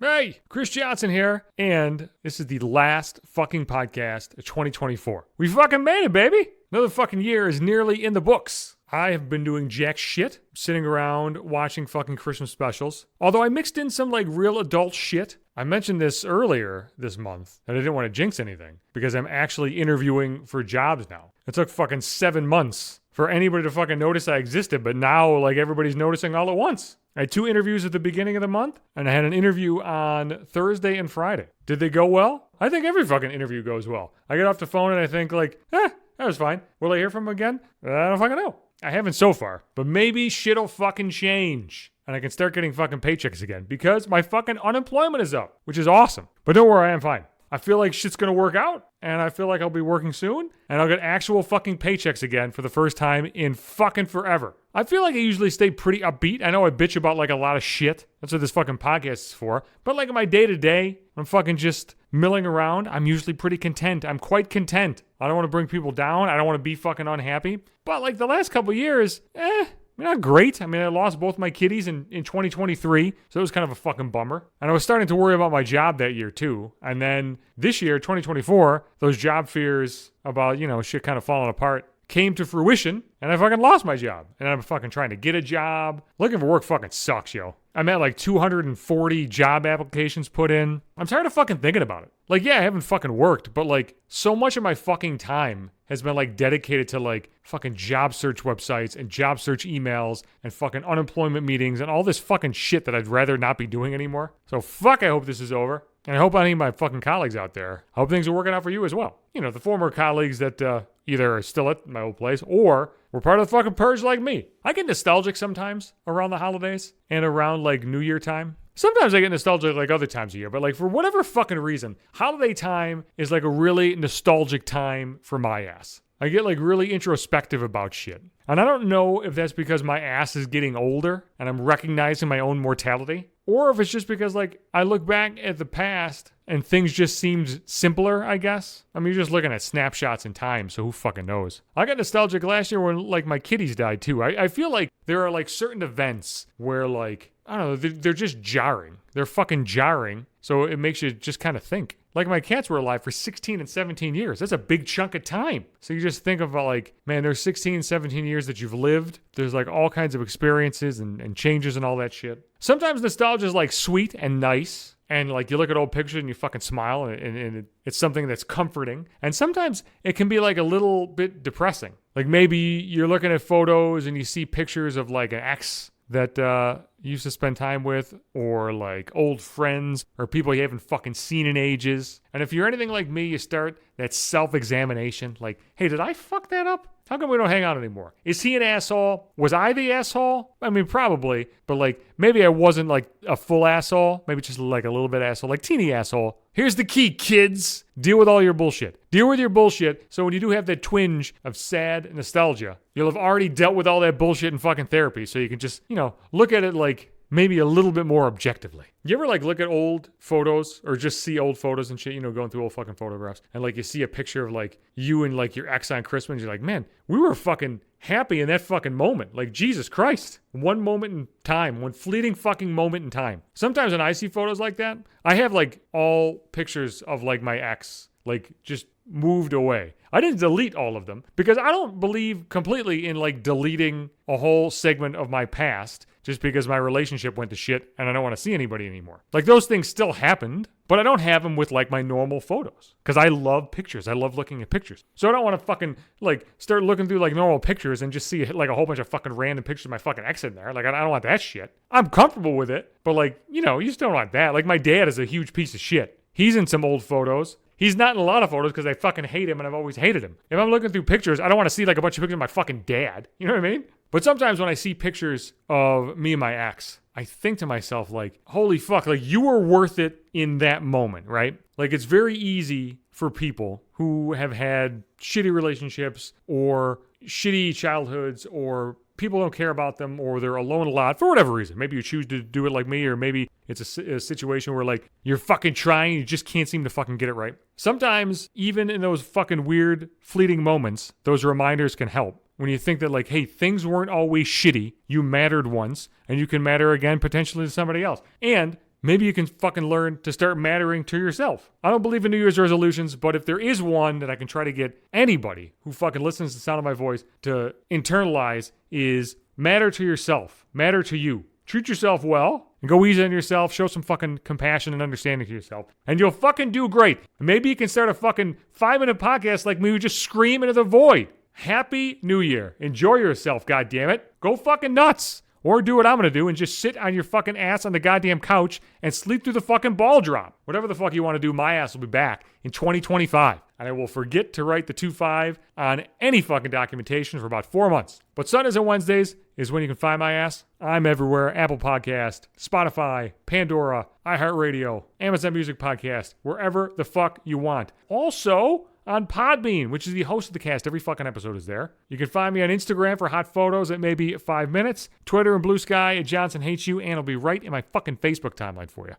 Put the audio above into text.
Hey, Chris Johnson here, and this is the last fucking podcast of 2024. We fucking made it, baby! Another fucking year is nearly in the books. I have been doing jack shit, sitting around watching fucking Christmas specials. Although I mixed in some like real adult shit. I mentioned this earlier this month, and I didn't want to jinx anything, because I'm actually interviewing for jobs now. It took fucking 7 months for anybody to fucking notice I existed, but now like everybody's noticing all at once. I had 2 interviews at the beginning of the month, and I had an interview on Thursday and Friday. Did they go well? I think every fucking interview goes well. I get off the phone and I think like, that was fine. Will I hear from him again? I don't fucking know. I haven't so far, but maybe shit'll fucking change. And I can start getting fucking paychecks again because my fucking unemployment is up, which is awesome. But don't worry, I am fine. I feel like shit's gonna work out, and I feel like I'll be working soon, and I'll get actual fucking paychecks again for the first time in fucking forever. I feel like I usually stay pretty upbeat. I know I bitch about like a lot of shit. That's what this fucking podcast is for. But like in my day-to-day, I'm fucking just milling around. I'm usually pretty content. I'm quite content. I don't want to bring people down. I don't want to be fucking unhappy. But like the last couple years, not great. I mean, I lost both my kiddies in 2023, so it was kind of a fucking bummer. And I was starting to worry about my job that year too. And then this year, 2024, those job fears about, shit kind of falling apart came to fruition, and I fucking lost my job. And I'm fucking trying to get a job. Looking for work fucking sucks, yo. I'm at like 240 job applications put in. I'm tired of fucking thinking about it. Like, yeah, I haven't fucking worked, but like so much of my fucking time has been like dedicated to like fucking job search websites and job search emails and fucking unemployment meetings and all this fucking shit that I'd rather not be doing anymore. So fuck, I hope this is over. And I hope any of my fucking colleagues out there, I hope things are working out for you as well. The former colleagues that either are still at my old place or were part of the fucking purge like me. I get nostalgic sometimes around the holidays and around like New Year time. Sometimes I get nostalgic like other times of year, but like for whatever fucking reason, holiday time is like a really nostalgic time for my ass. I get like really introspective about shit. And I don't know if that's because my ass is getting older and I'm recognizing my own mortality, or if it's just because like I look back at the past and things just seemed simpler, I guess. I mean, you're just looking at snapshots in time, so who fucking knows? I got nostalgic last year when like my kitties died too. I feel like there are like certain events where like, I don't know, they're just jarring. They're fucking jarring, so it makes you just kind of think. Like my cats were alive for 16 and 17 years. That's a big chunk of time. So you just think about like, man, there's 16, 17 years that you've lived. There's like all kinds of experiences and changes and all that shit. Sometimes nostalgia is like sweet and nice. And like you look at old pictures and you fucking smile and it's something that's comforting. And sometimes it can be like a little bit depressing. Like maybe you're looking at photos and you see pictures of like an ex that you used to spend time with, or like old friends, or people you haven't fucking seen in ages. And if you're anything like me, you start that self-examination. Like, hey, did I fuck that up? How come we don't hang out anymore? Is he an asshole? Was I the asshole? I mean, probably. But like, maybe I wasn't like a full asshole. Maybe just like a little bit asshole, like teeny asshole. Here's the key, kids. Deal with all your bullshit. Deal with your bullshit. So when you do have that twinge of sad nostalgia, you'll have already dealt with all that bullshit in fucking therapy. So you can just, look at it like maybe a little bit more objectively. You ever like look at old photos or just see old photos and shit, going through old fucking photographs, and like you see a picture of like you and like your ex on Christmas, you're like, man, we were fucking happy in that fucking moment. Like, Jesus Christ. One moment in time, one fleeting fucking moment in time. Sometimes when I see photos like that, I have like all pictures of like my ex, like just moved away. I didn't delete all of them because I don't believe completely in like deleting a whole segment of my past just because my relationship went to shit and I don't want to see anybody anymore. Like those things still happened, but I don't have them with like my normal photos because I love pictures. I love looking at pictures. So I don't want to fucking like start looking through like normal pictures and just see like a whole bunch of fucking random pictures of my fucking ex in there. Like I don't want that shit. I'm comfortable with it, but like, you just don't want that. Like my dad is a huge piece of shit. He's in some old photos. He's not in a lot of photos because I fucking hate him and I've always hated him. If I'm looking through pictures, I don't want to see like a bunch of pictures of my fucking dad. You know what I mean? But sometimes when I see pictures of me and my ex, I think to myself like, holy fuck, like you were worth it in that moment, right? Like it's very easy for people who have had shitty relationships or shitty childhoods or people don't care about them or they're alone a lot for whatever reason. Maybe you choose to do it like me, or maybe it's a situation where like you're fucking trying, you just can't seem to fucking get it right. Sometimes even in those fucking weird fleeting moments, those reminders can help. When you think that like, hey, things weren't always shitty. You mattered once and you can matter again potentially to somebody else. And maybe you can fucking learn to start mattering to yourself. I don't believe in New Year's resolutions, but if there is one that I can try to get anybody who fucking listens to the sound of my voice to internalize is matter to yourself, matter to you. Treat yourself well and go easy on yourself. Show some fucking compassion and understanding to yourself. And you'll fucking do great. And maybe you can start a fucking 5-minute podcast like me who just scream into the void. Happy New Year. Enjoy yourself, goddammit. Go fucking nuts. Or do what I'm going to do and just sit on your fucking ass on the goddamn couch and sleep through the fucking ball drop. Whatever the fuck you want to do, my ass will be back in 2025. And I will forget to write the 2.5 on any fucking documentation for about 4 months. But Sundays and Wednesdays is when you can find my ass. I'm everywhere. Apple Podcast, Spotify, Pandora, iHeartRadio, Amazon Music Podcast, wherever the fuck you want. Also, on Podbean, which is the host of the cast. Every fucking episode is there. You can find me on Instagram for hot photos at maybe 5 minutes. Twitter and Blue Sky at Johnson Hates You, and it'll be right in my fucking Facebook timeline for you.